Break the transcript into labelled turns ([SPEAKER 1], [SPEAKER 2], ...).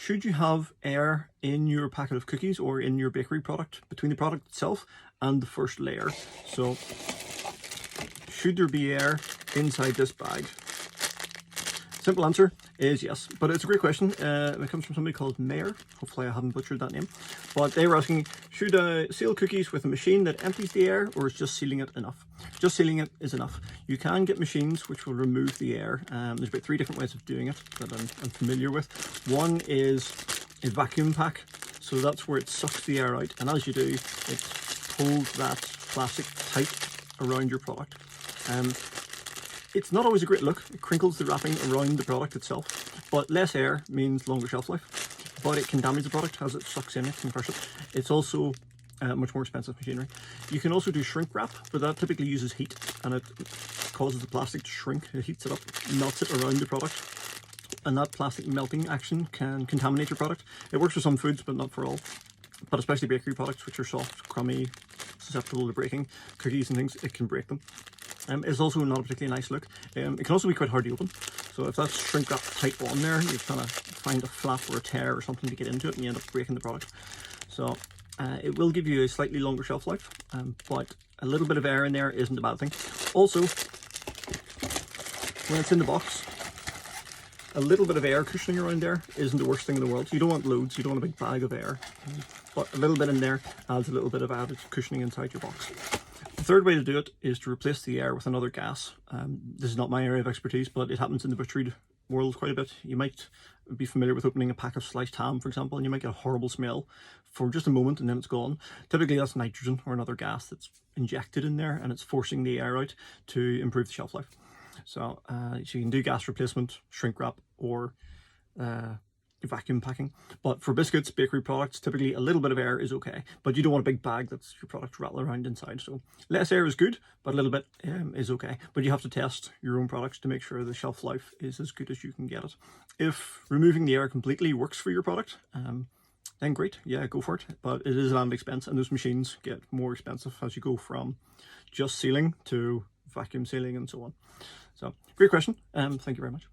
[SPEAKER 1] should you have air in your packet of cookies or in your bakery product between the product itself and the first layer? So should there be air inside this bag? Simple answer is yes, but it's a great question. It comes from somebody called Mayer. Hopefully I haven't butchered that name. But they were asking, should I seal cookies with a machine that empties the air, or is just sealing it enough? Just sealing it is enough. You can get machines which will remove the air. There's about 3 different ways of doing it that I'm familiar with. One is a vacuum pack. So that's where it sucks the air out. And as you do, it pulls that plastic tight around your product. It's not always a great look. It crinkles the wrapping around the product itself, but less air means longer shelf life, but it can damage the product as it sucks in, it can crush it. It's also much more expensive machinery. You can also do shrink wrap, but that typically uses heat and it causes the plastic to shrink. It heats it up, melts it around the product, and that plastic melting action can contaminate your product. It works for some foods, but not for all. But especially bakery products, which are soft, crummy, susceptible to breaking, cookies and things, it can break them. It's also not a particularly nice look. It can also be quite hard to open. So if that's shrink wrap tight on there, you kind of find a flap or a tear or something to get into it and you end up breaking the product. So it will give you a slightly longer shelf life, but a little bit of air in there isn't a bad thing. Also, when it's in the box, a little bit of air cushioning around there isn't the worst thing in the world. You don't want loads, you don't want a big bag of air, but a little bit in there adds a little bit of added cushioning inside your box. The third way to do it is to replace the air with another gas. This is not my area of expertise, but it happens in the butchery world quite a bit. You might be familiar with opening a pack of sliced ham, for example, and you might get a horrible smell for just a moment and then it's gone. Typically that's nitrogen or another gas that's injected in there and it's forcing the air out to improve the shelf life. So you can do gas replacement, shrink wrap, or vacuum packing. But for biscuits, bakery products, typically a little bit of air is okay, but you don't want a big bag that's your product rattling around inside. So less air is good, but a little bit is okay. But you have to test your own products to make sure the shelf life is as good as you can get it. If removing the air completely works for your product, then great, yeah, go for it. But it is an added expense, and those machines get more expensive as you go from just sealing to vacuum sealing and so on. So great question. Thank you very much.